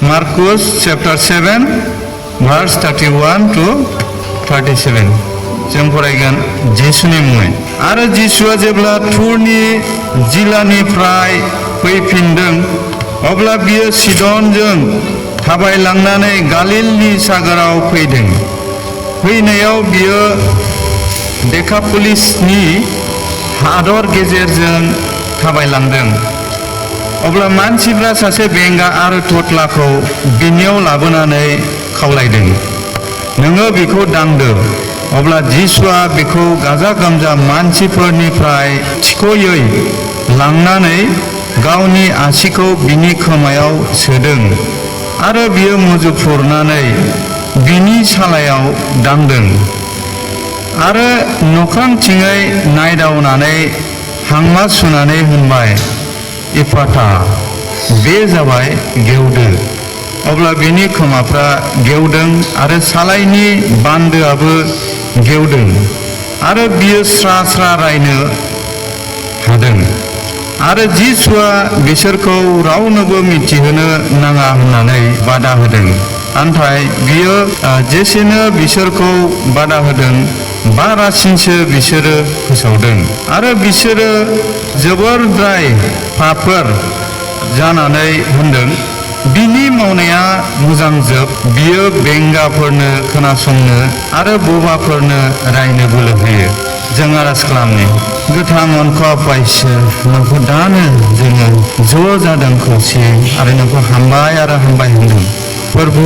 Marcus chapter 7 verse 31 to 37 जों फरायगोन जिसुनि मुङै आरो जिसुआ जेब्ला थुरनि जिल्लानिफ्राय फैफिनदों अब्ला बियो सिदनजों थाबायलांनानै गालिलनि सागराव फैदों। फैनायाव बियो डेकापलिसनि हादर गेजेरजों थाबायलांदों। अब्ला मानसिफ्रा सासे बेंगा आरो थथलाखौ बिनियाव लाबोनानै खावलायदों, नोङो बिखौ दांदो। अब्ला जिसुआ बिखौ गाजा गोमजा मानसिफोरनिफ्राय थिख'यै लांनानै गावनि आसिखौ बिनि खोमायाव सोदों आरो बियो मुजुफुरनानै बिनि सालायाव दांदों आरो नख्रांथिङै नायदावनानै हांमा सुनानै होनबाय, इफाथा, बे जाबाय गेवदो। अब्ला बिनि खोमाफ्रा गेवदों आरो सालायनि बान्दोआबो गेवदों आरो बियो स्रा स्रा रायनो हादों। आरो जिसुआ बिसोरखौ रावनोबो मिथिहोनो नाङा होननानै बादा होदों। नाथाय बियो जेसेनो बिसोरखौ बादा होदों बारासिनसो बिसोरो फोसावदों आरो बिसोरो जोबोरद्राय पापफोर जानानै होनदों, बिनि मावनाया मोजां जोब, बियो बेंगाफोरनो खोनासंनो आरो बोबाफोरनो रायनो बोलो होयो। जों आरज खालामनि, गोथां अनखौ इसोर, नोंखौ दानो जोङो ज' जादों खौसेयै आरो नोंखौ हामबाय आरो हामबाय होनदों। प्रभु,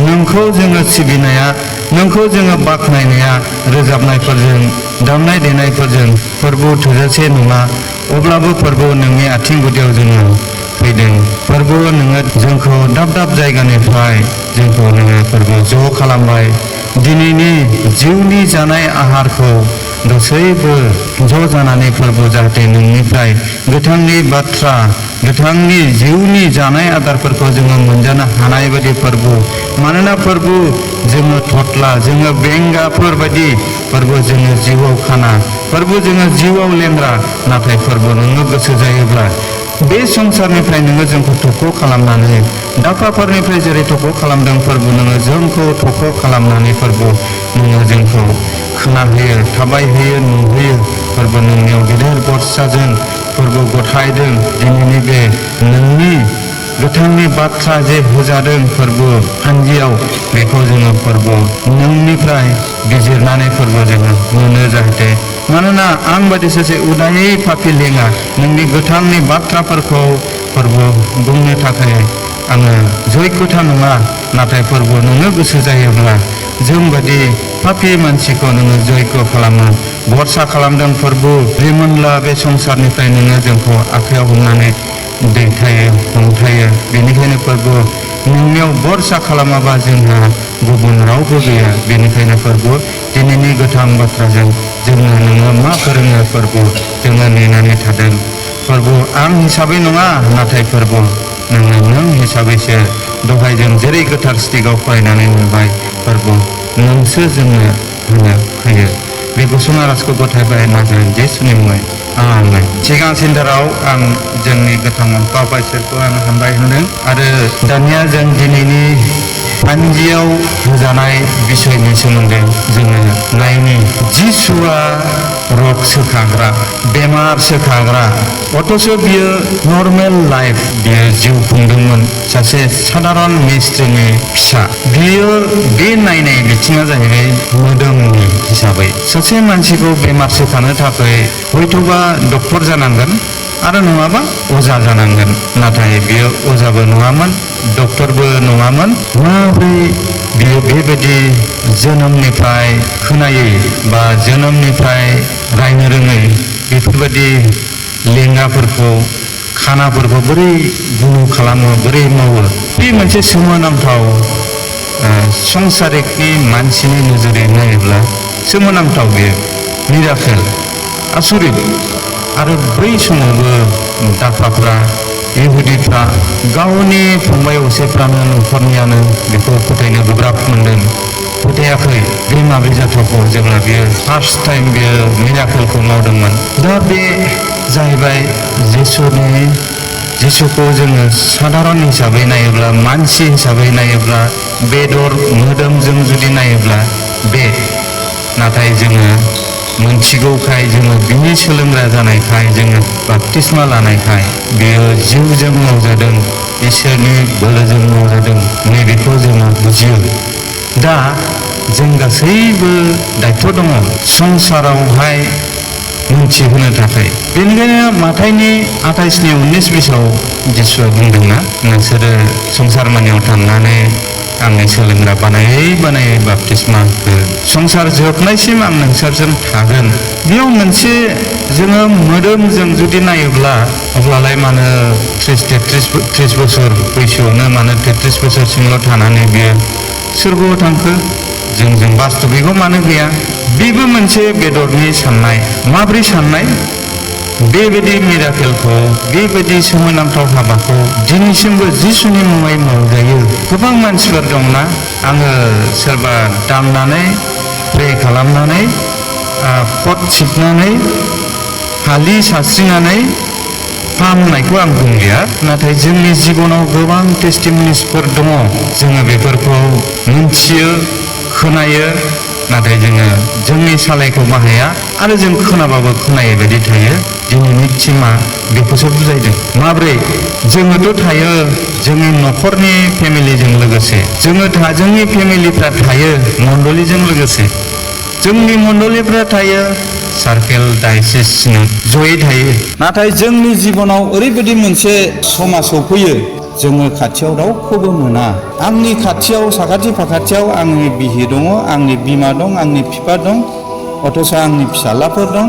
नोंखौ जोङो सिबिनाया, नोंखौ जोङो बाख्नायनाया रोजाबनायफोरजों दामनाय देनायफोरजों प्रभु थोजासे नङा। अब्लाबो प्रभु नोंनि आथिं गुदियाव जोङो फैदों। प्रभु नोङो जोंखौ दाब दाब जायगानिफ्राय जोंखौ नोङो प्रभु ज' खालामबाय। दिनैनि जिउनि जानाय आहारखौ गासैबो ज' जानानै प्रभु जाहाथे नोंनिफ्राय गोथांनि बाथ्रा, गोथांनि जिउनि जानाय आदारफोरखौ जोङो मोनजानो हानाय बायदि प्रभु, मानोना प्रभु जोङो थथला, जोङो बेंगाफोर बायदि प्रभु, जोङो जिउआव खाना, प्रभु जोङो जिउआव लेंग्रा। नाथाय प्रभु नोङो गोसो जायोब्ला बे संसारनिफ्राय नोङो जोंखौ थख' खालामनानै दाखाफोरनिफ्राय जेरै थख' खालामदों प्रभु, नोङो जोंखौ थख' खालामनानै प्रभु नोङो जोंखौ खोनाहोयो, थाबायहोयो, नुहोयो। प्रभु नोंनियाव गेदेर बरसाजों प्रभु गथायदों। दिनैनि बे नोंनि गोथांनि बाथ्रा जे होजादों प्रभु हान्जियाव, बेखौ जोङो प्रभु नोंनिफ्राय बिजिरनानै प्रभु जोङो मोनो जाहाथे। मानोना आं बादि सासे उदायै पापि लेङा नोंनि गोथांनि बाथ्राफोरखौ प्रभु बुंनो थाखाय आङो जयगथा नङा। नाथाय प्रभु नोङो गोसो जायोब्ला जोंबादि पापि मानसिखौ नोङो जयग खालामो, भरसा खालामदों प्रभु। रिमोनला बे संसारनिफ्राय नोङो जोंखौ आखायाव हमनानै दैथायो, हमथायो। बेनिखायनो प्रभु नोंनियाव भरसा खालामाबा जोंहा गुबुन रावबो गैया। बेनिखायनो प्रभु दिनैनि गोथां बाथ्राजों जोङो नोङो मा फोरोङो प्रभु जोङो नेनानै थादों। प्रभु आं हिसाबै नङा, नाथाय प्रभु नोङो नों हिसाबैसो दहाय जों जेरै गोथार स्टिकआव फरायनानै मोनबाय प्रभु, नोंसो जोंनो होनो फैयो। बे गुसुं आरजखौ गथायबाय नाजायो जिसुनि मुङै, आमेन। सिगां सेन्टाराव आं जोंनि गोथां अनखौ इसोरखौ आं हामबाय होनदों आरो दानिया जों दिनैनि फान्जियाव होजानाय बिसयनि सोमोन्दै जोङो नायनि। जिसुआ रग सोखाग्रा, बेमार सोखाग्रा, अथ'स बियो नर्मेल लाइफ बियो जिउ खुंदोंमोन। सासे साधारन मिस्ट्रिनि फिसा। बियो बे नायनाय बिथिङा जाहैबाय मोदोमनि हिसाबै। सासे मानसिखौ बेमार सोखानो थाखाय हयथ'बा डक्टर जानांगोन आरो नङाबा अजा जानांगोन। नाथाय बियो अजाबो नङामोन, डक्टरबो नङामोन। माब्रै बियो बेबायदि जोनोमनिफ्राय खोनायै बा जोनोमनिफ्राय रायनो रोङै बेफोरबायदि लेंगाफोरखौ, खानाफोरखौ बोरै गुनु खालामो, बोरै मावो? बे मोनसे सोमोनांथाव संसारिकनि मानसिनि नोजोरै नायोब्ला सोमोनांथाव बेयो मिराकेल, आसुरित। आरो बै समावबो दाफाफ्रा, इहुदिफ्रा गावनि फंबाय असेफ्रानो, न'खरनियानो बेखौ फोथायनो गोब्राब मोनदों, फोथायाखै। बे माब्रै जाथावखौ जेब्ला बियो फार्स्ट टाइम बियो मिराकेलखौ मावदोंमोन। दा बे जाहैबाय जिसुनि जिसुखौ जोङो साधारन हिसाबै नायोब्ला मानसि हिसाबै नायोब्ला बेदर मोदोमजों जुदि नायोब्ला बे नाथाय जोङो मोनथिगौखाय जोङो बिनि सोलोंग्रा जानायखाय जोङो बाप्तिस्मा लानायखाय बेयो जिउजों मावजादों इसोरनि बोलोजों मावजादों नैबेखौ जोङो बुजियो। दा जों गासैबो दायथ' दङ संसारावहाय मिथिहोनो थाखाय। बेनिखायनो माथाइनि 28:19-20 जिसुआ बुंदोंना नोंसोरो संसार मानियाव थांनानै आंनि सोलोंग्रा बानायै बानायै बाप्तिस्मा हो संसार जोबनायसिम आं नोंसोरजों थागोन। बेयाव मोनसे जोङो मोदोमजों जुदि नायोब्ला अब्लालाय मानो 30 बोसोर बैसोआवनो मानो 33 बोसोरसिमल' थानानै बियो सोरगोआव थांखो जों बास्तबिकआव मानो गैया? बेबो मोनसे बेदरनि साननाय। माब्रै साननाय? बेबायदि मिराकेलखौ बेबायदि सोमोनांथाव हाबाखौ दिनैसिमबो जिसुनि मुङै मावजायो। गोबां मानसिफोर दंना आङो सोरबा दामनानै प्रे खालामनानै पट सिबनानै हालि सारस्रिनानै फाहामनायखौ आं बुंलिया, नाथाय जोंनि जिबनाव गोबां टेस्टिमनिसफोर दङ। जोङो बेफोरखौ मिन्थियो खोनायो, नाथाय जोङो जोंनि सालायखौ बाहाया आरो जों खोनाबाबो खोनायै बायदि थायो। दिनैनि टिमा बेखौसो बुजायदों। माब्रै? जोङोथ' थायो जोंनि न'खरनि फेमिलिजों लोगोसे जोंनि फेमिलिफ्रा थायो मण्डलीजों लोगोसे जोंनि मण्डलीफ्रा थायो सार्केल डायसिसनि जयै थायो। नाथाय जोंनि जिबनाव ओरैबायदि मोनसे समा सफैयो जोङो खाथियाव रावखौबो मोना। आंनि खाथियाव साखाथि फाखाथियाव आंनि बिहि दङ, आंनि बिमा दं, आंनि बिफा दं, अथ'स' आंनि फिसाज्लाफोर दं।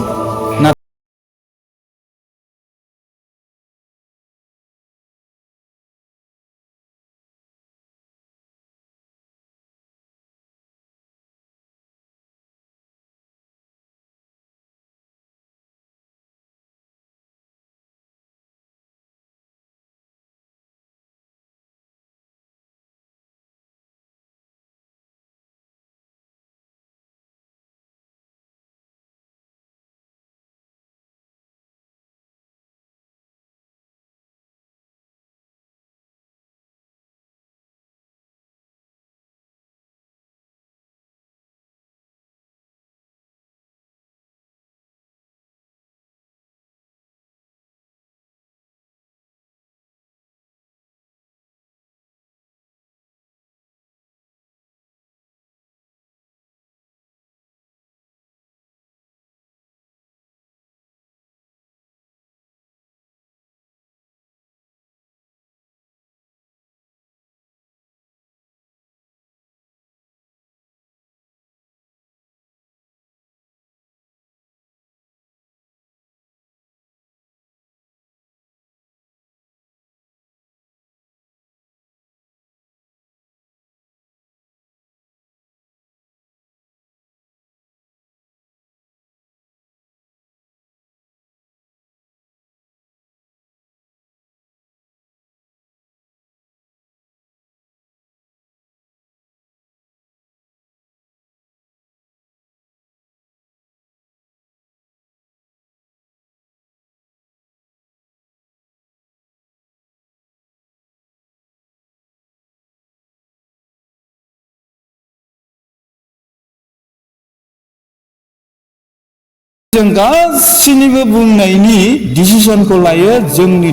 जों गासैनिबो बुंनायनि डिसिसनखौ लायो जोंनि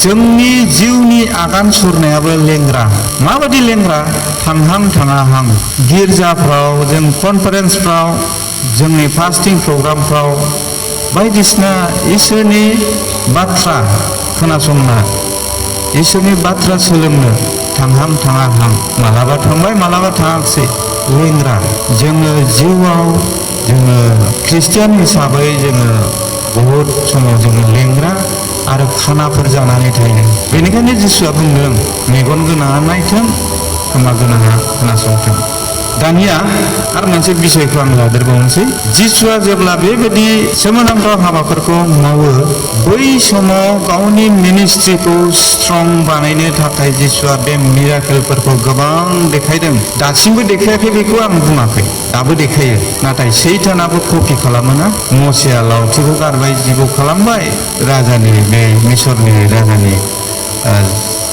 जोंनि जिउनि आगान सुरनायाबो लेंग्रा माबायदि लेंग्रा थांहां थाङाहां गिर्जाफ्राव जों कनफारेन्सफ्राव जोंनि फास्टिं प्रग्रामफ्राव बायदिसिना इसोरनि बाथ्रा खोनासंना इसोरनि बाथ्रा सोलोंनो थांहां थाङाहां मालाबा थांबाय मालाबा थाङाखिसै लेंग्रा जोङो जिउआव जोङो ख्रिस्टियान हिसाबै जोङो बहुद समाव जोङो लेंग्रा आरो खानाफोर जानानै थायो बेनिखायनो जिसुआ बुंदों मेगन गोनाङा नायथों खोमा गोनाङा खोनासंथों दानिया आरो मोनसे बिषयखौ आं लादेरबावनोसै जिसुआ जेब्ला बेबायदि सोमोनांथाव हाबाफोरखौ मावो बै समाव गावनि मिनिस्ट्रिखौ स्ट्रं बानायनो थाखाय जिसुआ बे मिराकेलफोरखौ गोबां देखायदों दासिमबो देखायाखै बेखौ आं बुङाखै दाबो देखायो नाथाय सैतानाबो कपि खालामोना मसेया लावथिखौ गारबाय जिबौ खालामबाय राजानि बे मिसरनि राजानि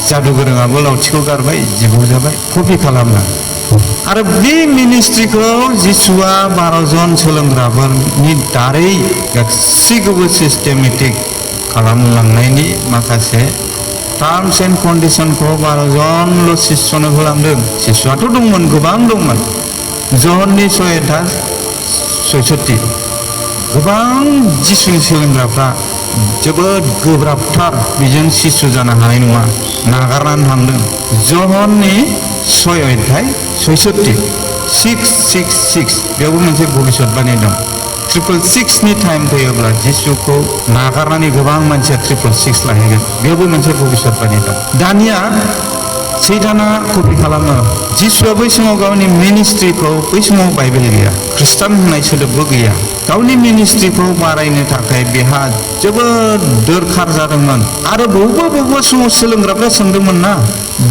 जादु गोरोङाबो लावथिखौ गारबाय जिबौ जाबाय कपि खालामना आरो बे मिनिस्ट्रिखौ जिसुआ 12 जन सोलोंग्राफोरनि दारै गासैखौबो सिस्टेमेटिक खालामलांनायनि माखासे टार्म्स एन्ड कन्डिशनखौ 12 जनल' शिष्यनो होलांदों शिष्यआथ' दंमोन गोबां दंमोन जहननि 66 गोबां जिसुनि सोलोंग्राफ्रा जोबोद गोब्राबथार बेजों शिष्य जानो हानाय नङा नागारनानै थांदों जहननि 666 बेयावबो मोनसे भबिष्यतबाणी दं 666नि टाइम फैयोब्ला जिसुखौ नागारनानै गोबां मानसिया 666 लाहैगोन बेयावबो मोनसे भबिष्यतबाणी दं दानिया सैताना कपि खालामो जिसुआ बै समाव गावनि मिनिस्ट्रिखौ बै समाव बाइबेल गैया ख्रिस्टान होननाय सोदोबबो गैया गावनि मिनिस्ट्रिखौ बारायनो थाखाय बेहा जोबोद दरखार जादोंमोन आरो बबेबा समाव सोलोंग्राफ्रा सोंदोंमोन ना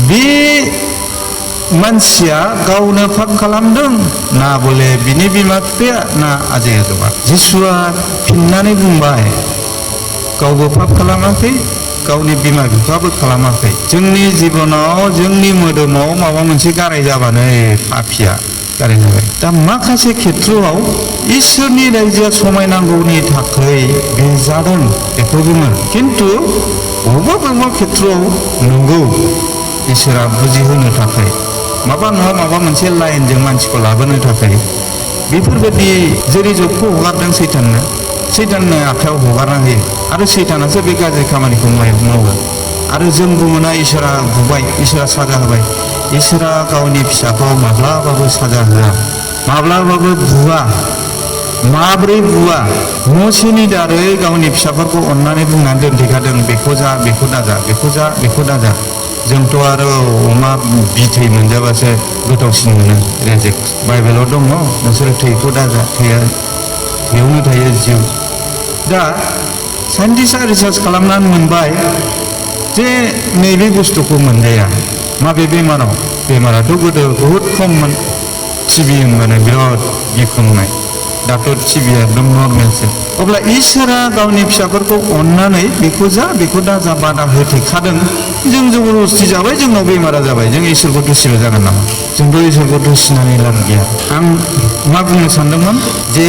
बे मानसिया गावनो पाप खालामदों ना बले बिनि बिमा बिफाया ना आजै आजौआ जिसुआ फिननानै बुंबाय गावबो पाप खालामाखै गावनि बिमा बिफाबो खालामाखै जोंनि जिबनाव जोंनि मोदोमाव माबा मोनसे गाराय जाबानो पापिया गाराय जाबाय दा माखासे खेथ्रआव इसोरनि रायजोआ समायनांगौनि थाखाय बे जादों बेखौ बुङो खिन्थु बबेबा खेथ्रआव नंगौ इसोरा बुजिहोनो थाखाय माबा नङा माबा मोनसे लाइनजों मानसिखौ लाबोनो थाखाय बेफोरबायदि जेरै जबखौ हगारदों सैताननो आखायाव हगारना होयो आरो सैतानासो बे गाज्रि खामानिखौ मावो आरो जों बुङोना इसोरा बुबाय इसोरा साजा होबाय इसोरा गावनि फिसाखौ माब्लाबाबो साजा होआ माब्लाबाबो बुवा माब्रै बुवा मसेनि दारै गावनि फिसाफोरखौ अननानै बुंनानै दोनथेखादों बेखौ जा बेखौ दाजा बेखौ जा बेखौ दाजा जोंथ' आरो अमा बिथै मोनजाबासो गोथावसिन मोनो रेजेक्ट बाइबेलाव दङ नोंसोरो थैखौ दाजा थैयावनो थायो जिउ दा साइन्टिस्टआ रिसार्च खालामनानै मोनबाय जे नैबे बुस्थुखौ मोनजाया माबे बेमाराथ' गोदो बहुद खममोन टिभि होनबानो बिराद गिख्रंनाय दाथ' टिभिया एकदम नर्मेलसो अब्ला इसोरा गावनि फिसाफोरखौ अननानै बेखौ जा बेखौ दाजा बादा होथेखादों जों जबरदस्ति जाबाय जोंनाव बेमारा जाबाय जों इसोरखौ दुसिबो जागोन नामा जोंथ' इसोरखौ दुसिनानै लाब गैया आं मा बुंनो सानदोंमोन जे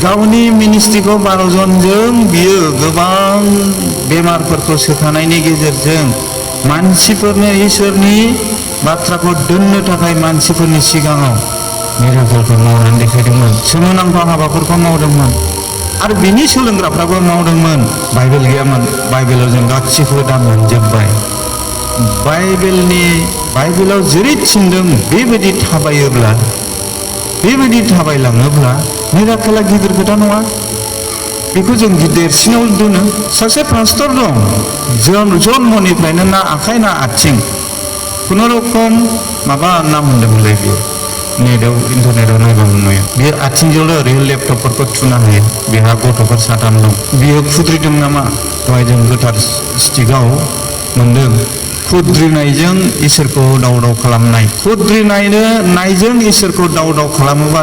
गावनि मिनिस्ट्रिखौ 12 जनजों बियो गोबां बेमारफोरखौ सोखानायनि गेजेरजों मानसिफोरनो इसोरनि बाथ्राखौ दोननो थाखाय मानसिफोरनि सिगाङाव मिराकेलफोर मावनानै देखायदोंमोन सोमोनांथाव हाबाफोरखौ मावदोंमोन आरो बिनि सोलोंग्राफ्राबो मावदोंमोन बाइबेल गैयामोन बाइबेलाव जों गासिखौबो दा मोनजोब्बाय बाइबेलाव जेरै थिनदों बेबायदि थाबायलाङोब्ला मिराकेला गिदिर खोथा नङा बेखौ जों देरसिनाव दोनो सासे पास्टर दं जन्मनिफ्रायनो ना आखाइ ना आथिं खुनुरुखुम माबा नाम होनदोंमोनलाय बियो इन्टारनेटाव नायबाबो नुयो बियो आथिंजोंल' ओरै लेपटपफोरखौ थुना होयो बेहा गथ'फोर 3 दं बियो खुद्रिदों नामा दहाय जों गोथार स्टिकआव मोनदों खुद्रिनायजों इसोरखौ दाव खालामनाय खुद्रिनायजों इसोरखौ दाव खालामोबा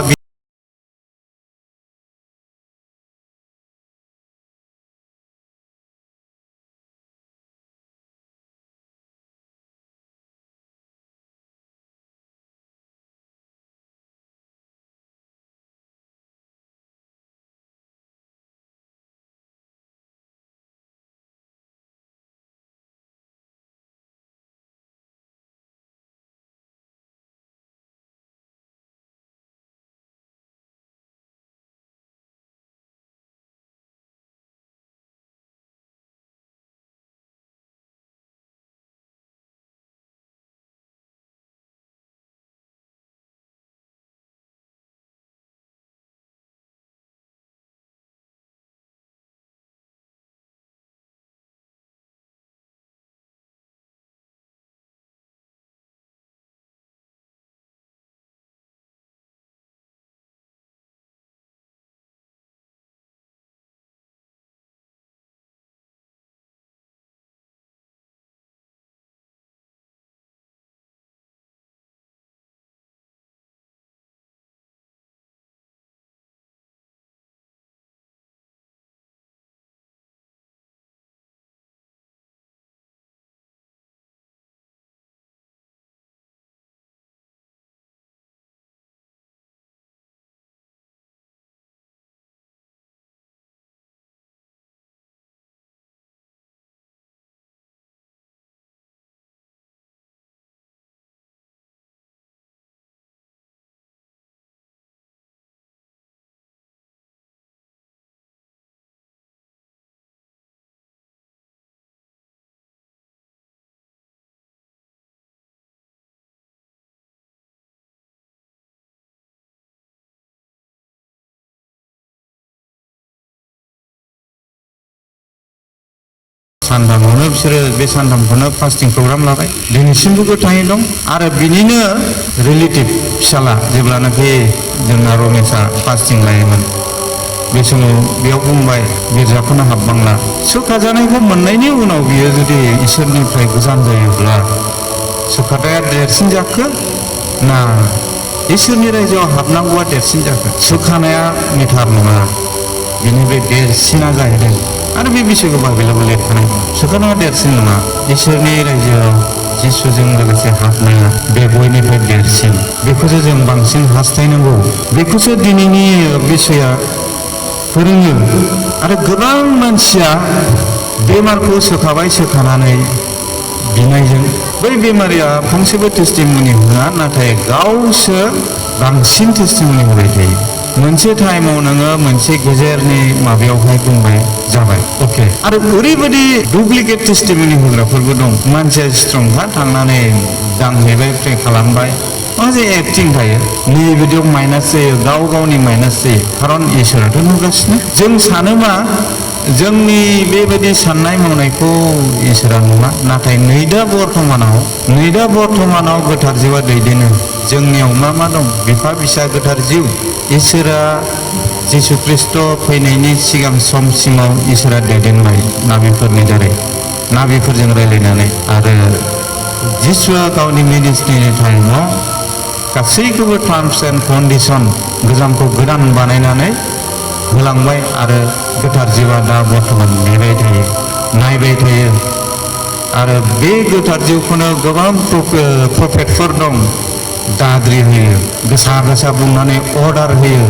सानथामावनो बिसोरो बे सानथामखौनो फास्टिं प्रग्राम लाबाय दिनैसिमबो गोथाङै दं आरो बिनिनो रिलेटिभ फिसाला जेब्लानाखि जोंना रमेशआ फास्टिं लायोमोन बे समाव बेयाव बुंबाय गिर्जाखौनो हाबबांला सोखाजानायखौ मोननायनि उनाव बियो जुदि इसोरनिफ्राय गोजान जायोब्ला सोखाथाया देरसिन जाखो ना इसोरनि रायजोआव हाबनांगौआ देरसिन जाखो सोखानाया मेटार नङा बिनिफ्राय देरसिना जाहैदों आरो बे बिसयखौ बाइबेलावबो लिरखानाय सोखानाया देरसिन नङा इसोरनि रायजोआव जिसुजों लोगोसे हाबनाया बे बयनिफ्राय देरसिन बेखौसो जों बांसिन हास्थायनांगौ बेखौसो दिनैनि बिसया फोरोङो आरो गोबां मानसिया बेमारखौ सोखाबाय सोखानानै बिनायजों बै बेमारिया फंसेबो टेस्टिमनि होआ नाथाय गावसो बांसिन टेस्टिमनि होबाय थायो मोनसे टाइमाव नोङो मोनसे गेजेरनि माबायावहाय बुंबाय जाबाय अके आरो ओरैबायदि डुप्लिकेट टेस्टिमनि होग्राफोरबो दं मानसिया स्ट्रंहा थांनानै दांहैबाय प्रे खालामबाय माखासे एक्टिं थायो नैबायदियाव माइनास जायो गाव गावनि माइनास जायो खारन इसोराथ' नुगासिनो जों सानोमा जोंनि बेबायदि साननाय मावनायखौ इसोरा नुवा नाथाय नैदा बर्थमानाव गोथार जिउआ दैदेनो जोंनियाव मा दं बिफा फिसा गोथार जिउ इसोरा जिसु ख्रिस्ट' फैनायनि सिगां समसिमाव इसोरा दैदेनबाय नाबिफोरनि दारै नाबिफोरजों रायलायनानै आरो जिसुआ गावनि मिनिस्ट्रिनि टाइमाव गासैखौबो टार्म्स एन्ड कन्डिसन गोजामखौ गोदान बानायनानै होलांबाय आरो गोथार जिउआ दा बर्थमान नायबाय थायो आरो बे गोथार जिउखौनो गोबां प्रफेटफोर दं दाद्रि होयो गोसा बुंनानै अर्डार होयो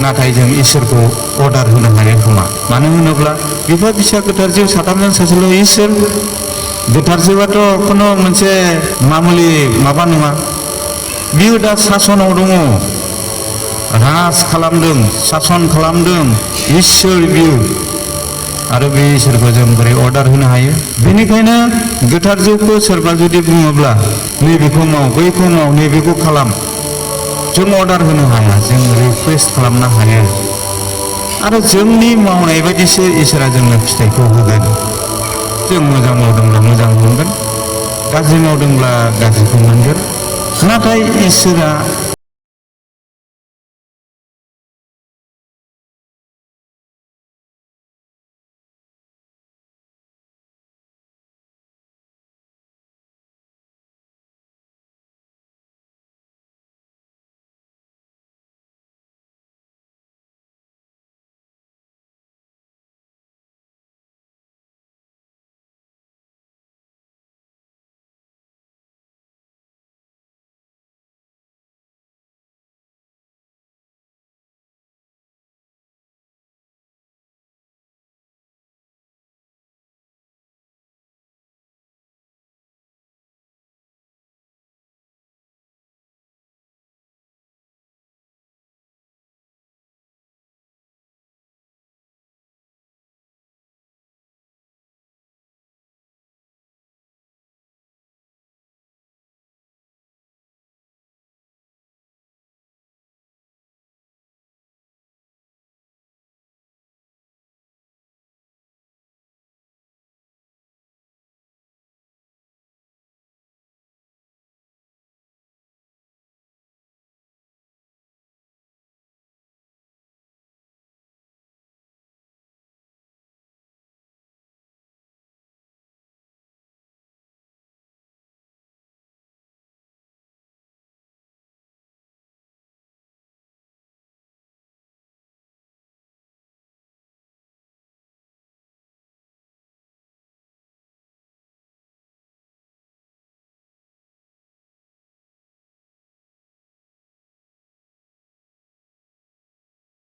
नाथाय जों इसोरखौ अर्डार होनो हायो खोमा मानो होनोब्ला बिफा फिसा गोथार जिउ साथामजों सासेल' इसोर गोथार जिउआथ' खुनु मोनसे मामुलि माबा नङा बियो दा सासनाव दङ राज खालामदों सासन खालामदों इसोर बियो आरो बे इसोरखौ जों बोरै अर्डार होनो हायो बेनिखायनो गोथार जिउखौ सोरबा जुदि बुङोब्ला नैबेखौ माव बैखौ माव नैबेखौ खालाम जों अर्डार होनो हाया जों रिक्वेस्ट खालामनो हायो आरो जोंनि मावनाय बायदिसो इसोरा जोंनो फिथाइखौ होगोन जों मोजां मावदोंब्ला मोजां मोनगोन गाज्रि मावदोंब्ला गाज्रिखौ मोनगोन नाथाय इसोरा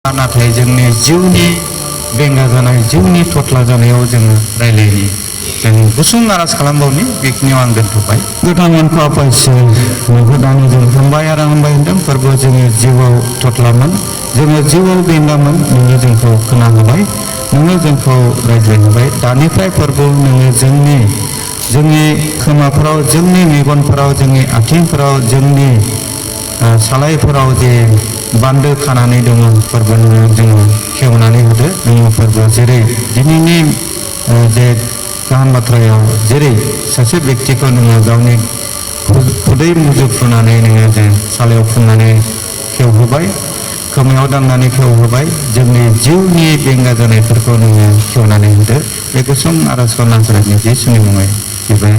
नाथाय जोंनि जिउनि बेंगा जानाय जिउनि थथ्ला जानायाव जोङो रायलायनि जों गुसुं आरज खालामबावनि बेखिनियाव आं दोनथ'बाय गोथांमोनखौ आफायसो नोंखौ दानि जों हामबाय आरो हामबाय होनदों फोरबो जोङो जिउआव थथ्लामोन जोङो जिउआव बेंगामोन नोङो जोंखौ खोनाहोबाय नोङो जोंखौ रायज्लायहोबाय दानिफ्राय फोरबो नोङो जोंनि खोमाफोराव जोंनि मेगनफोराव जोंनि आथिंफोराव जोंनि सालायफोराव जे बान्दो खानानै दङ फोरबो नोङो जोङो खेवनानै होदो नोङो फोरबो जेरै दिनैनि जे गाहाम बाथ्रायाव जेरै सासे बेक्तिखौ नोङो गावनि खुदै मुजुफ्रुनानै नोङो जे सालायाव फुननानै खेवहोबाय, खोमायाव दांनानै खेवहोबाय, जोंनि जिउनि बेंगा जानायफोरखौ नोङो खेवनानै होदो। बे गुसुं आर'जखौ नाजानायनि जिसुनि मुङै बिबाय।